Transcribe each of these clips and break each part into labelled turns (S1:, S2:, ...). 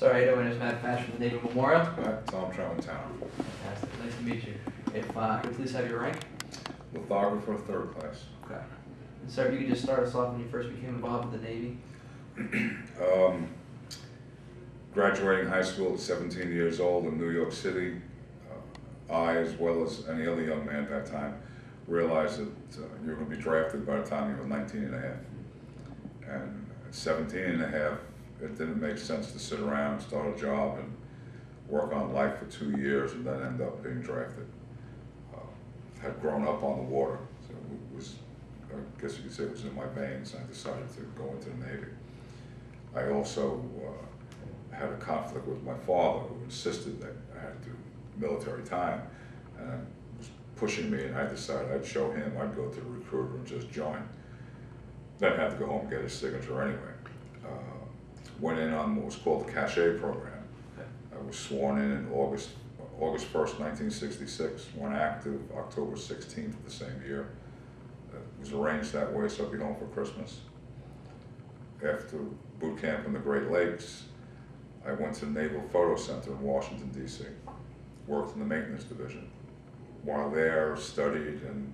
S1: Sorry, how you doing? It's Matt Patch from the Navy Memorial.
S2: Tom Tramantano.
S1: Fantastic. Nice to meet you. If I could please have your rank.
S2: Lithographer, 3rd class.
S1: Okay. And sir, if you could just start us off when you first became involved with the Navy.
S2: Graduating high school at 17 years old in New York City, I, as well as any other young man at that time, realized that you're going to be drafted by the time you were 19 and a half. And at 17 and a half, it didn't make sense to sit around, start a job, and work on life for 2 years and then end up being drafted. Had grown up on the water, so it was, I guess you could say it was in my veins. I decided to go into the Navy. I also had a conflict with my father, who insisted that I had to do military time, and was pushing me, and I decided I'd show him. I'd go to the recruiter and just join. Then I had to go home and get his signature anyway. Went in on what was called the Cachet program. I was sworn in August 1st, 1966, went active October 16th of the same year. It was arranged that way so I'd be home for Christmas. After boot camp in the Great Lakes, I went to the Naval Photo Center in Washington, D.C., worked in the maintenance division. While there, studied and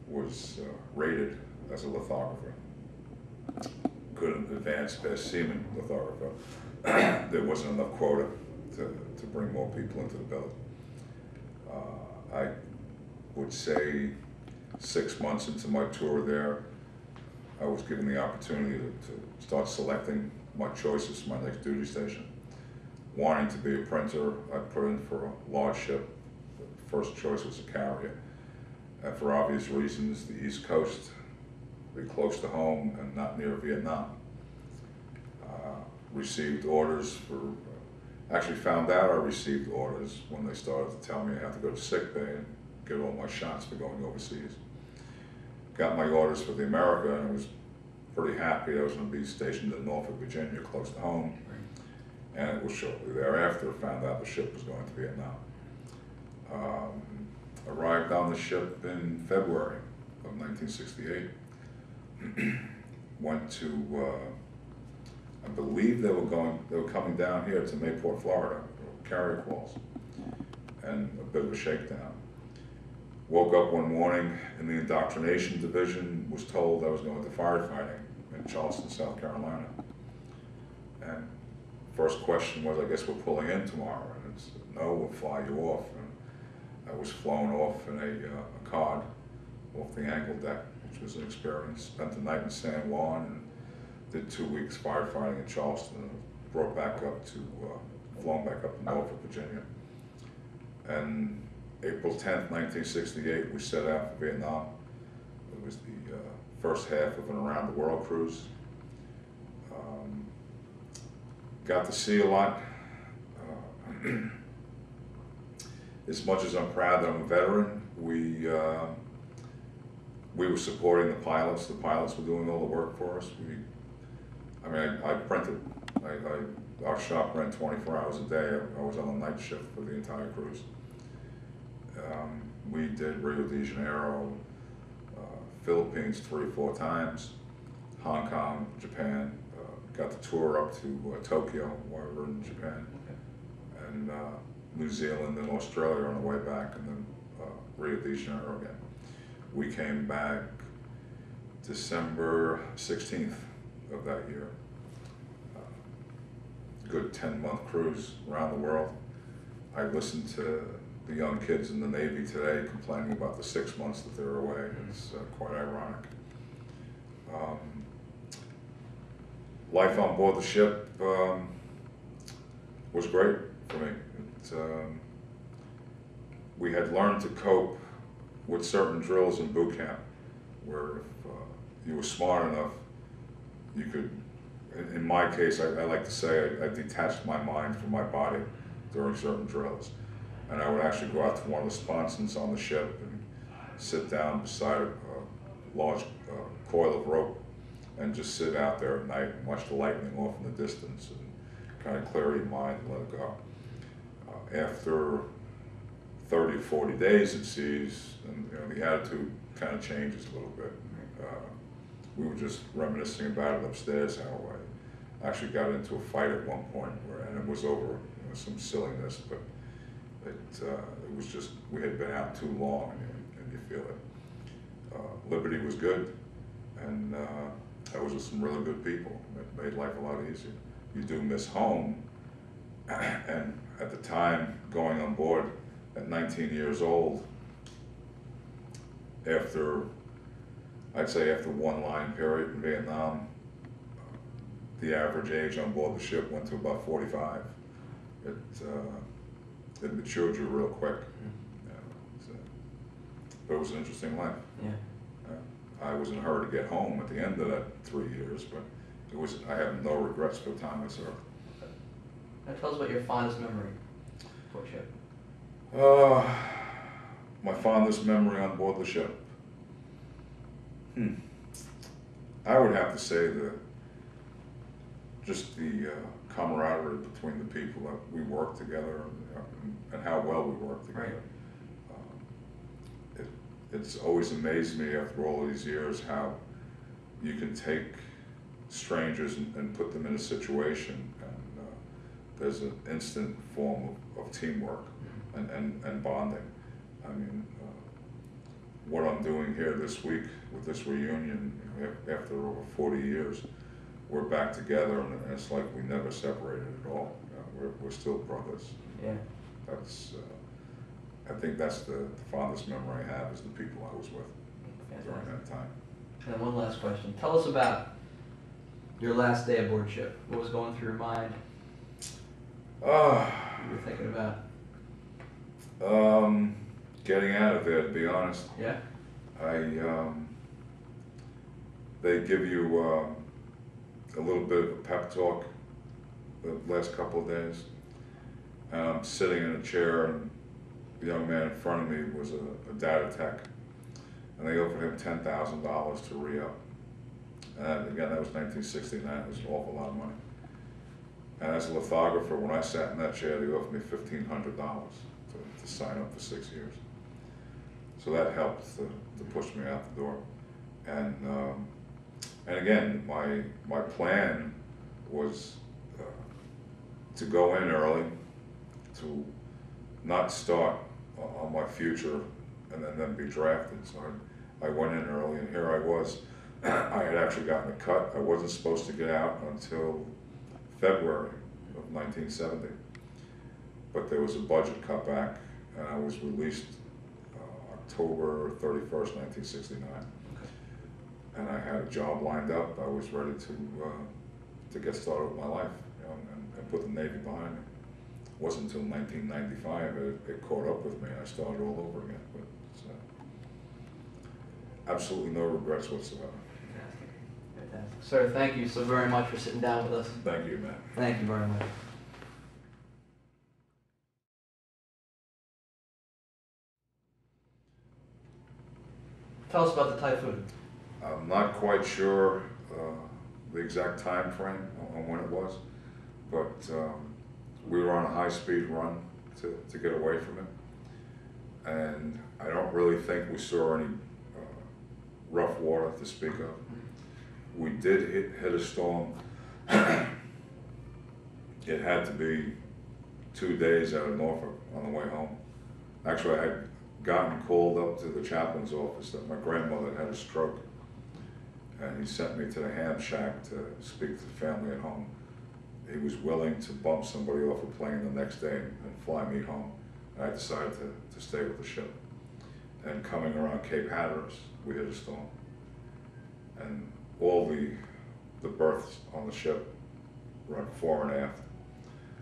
S2: was rated as a lithographer. Couldn't advance past seaman lithographer. There wasn't enough quota to bring more people into the billet. I would say 6 months into my tour there, I was given the opportunity to start selecting my choices for my next duty station. Wanting to be a printer, I put in for a large ship. The first choice was a carrier. And for obvious reasons, the East Coast, be close to home and not near Vietnam. Received orders for, actually found out I received orders when they started to tell me I had to go to sick bay and get all my shots for going overseas. Got my orders for the America, and I was pretty happy I was going to be stationed in Norfolk, Virginia, close to home. And it was shortly thereafter I found out the ship was going to Vietnam. Arrived on the ship in February of 1968. Went to, I believe they were coming down here to Mayport, Florida, carrier calls, and a bit of a shakedown. Woke up one morning in the indoctrination division, was told I was going to firefighting in Charleston, South Carolina. And first question was, I guess we're pulling in tomorrow. And it's, no, we'll fly you off. And I was flown off in a cod off the angle deck, which was an experience. Spent the night in San Juan and did 2 weeks firefighting in Charleston, and brought back up to, flown back up to Norfolk, Virginia. And April 10th, 1968, we set out for Vietnam. It was the first half of an around the world cruise. Got to see a lot. As much as I'm proud that I'm a veteran, we were supporting the pilots. The pilots were doing all the work for us. I printed. Our shop ran 24 hours a day. I was on a night shift for the entire cruise. We did Rio de Janeiro, Philippines 3 or 4 times, Hong Kong, Japan. Got the tour up to Tokyo while we were in Japan, and New Zealand and Australia on the way back, and then Rio de Janeiro again. We came back December 16th of that year. Good 10-month cruise around the world. I listened to the young kids in the Navy today complaining about the 6 months that they were away. It's quite ironic. Life on board the ship was great for me. We had learned to cope with certain drills in boot camp, where if you were smart enough, you could, in my case, I like to say I detached my mind from my body during certain drills. And I would actually go out to one of the sponsons on the ship and sit down beside a large coil of rope and just sit out there at night and watch the lightning off in the distance and kind of clear your mind and let it go. After 30 or 40 days at seas, and the attitude kind of changes a little bit. We were just reminiscing about it upstairs, how Actually got into a fight at one point, and it was over some silliness, but it was just, we had been out too long, and you feel it. Liberty was good, and I was with some really good people. It made life a lot easier. You do miss home, and at the time, going on board at 19 years old, I'd say after one line period in Vietnam, the average age on board the ship went to about 45. It matured you real quick. But it was an interesting life.
S1: Yeah.
S2: I was in a hurry to get home at the end of that 3 years, but I have no regrets for the time I served.
S1: Now tell us about your fondest memory for ship.
S2: My fondest memory on board the ship. I would have to say just the camaraderie between the people that we worked together, and how well we worked together.
S1: Right.
S2: It's always amazed me after all these years how you can take strangers and put them in a situation, and there's an instant form of teamwork and bonding. I mean, what I'm doing here this week with this reunion, after over 40 years, we're back together, and it's like we never separated at all. We're still brothers.
S1: Yeah.
S2: I think that's the fondest memory I have, is the people I was with during that time.
S1: And one last question. Tell us about your last day aboard ship. What was going through your mind? What you were thinking about?
S2: Getting out of there, to be honest.
S1: Yeah?
S2: They give you a little bit of a pep talk the last couple of days. And I'm sitting in a chair, and the young man in front of me was a data tech, and they offered him $10,000 to re-up. And again, that was 1969, it was an awful lot of money. And as a lithographer, when I sat in that chair, they offered me $1,500 to sign up for 6 years. So that helped to push me out the door. And again, my plan was to go in early, to not start on my future and then be drafted. So I went in early, and here I was. I had actually gotten a cut. I wasn't supposed to get out until February of 1970. But there was a budget cutback, and I was released October 31st, 1969. And I had a job lined up. I was ready to get started with my life, and put the Navy behind me. It wasn't until 1995 it caught up with me, and I started all over again. But absolutely no regrets whatsoever.
S1: Fantastic. Fantastic. Sir, thank you so very much for sitting down with us.
S2: Thank you, Matt.
S1: Thank you very much. Tell us about the Typhoon.
S2: I'm not quite sure the exact time frame on when it was, but we were on a high-speed run to get away from it, and I don't really think we saw any rough water to speak of. We did hit a storm. It had to be 2 days out of Norfolk on the way home. Actually, I had gotten called up to the chaplain's office that my grandmother had a stroke, and he sent me to the ham shack to speak to the family at home. He was willing to bump somebody off a plane the next day and fly me home, and I decided to stay with the ship. And coming around Cape Hatteras, we hit a storm, and all the berths on the ship run fore and aft,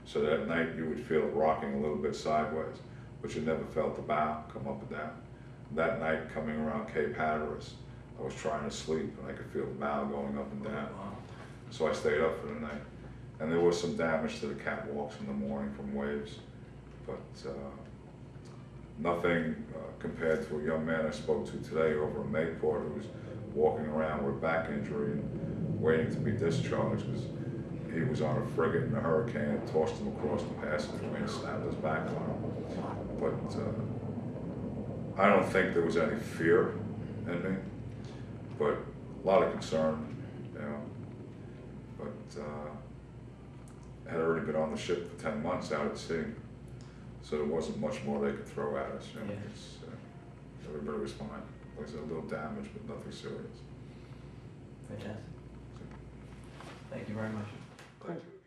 S2: so that at night you would feel it rocking a little bit sideways, but you never felt the bow come up and down. That night, coming around Cape Hatteras, I was trying to sleep, and I could feel the bow going up and down. So I stayed up for the night. And there was some damage to the catwalks in the morning from waves, but nothing compared to a young man I spoke to today over in Mayport who was walking around with a back injury and waiting to be discharged because he was on a frigate and a hurricane and tossed him across the passageway and snapped his back on him. But I don't think there was any fear in me, but a lot of concern, you know. But had already been on the ship for 10 months out at sea, so there wasn't much more they could throw at us. You know,
S1: Yeah.
S2: it's, everybody was fine. There was a little damage, but nothing serious.
S1: Fantastic. Thank you very much.
S2: Thank you.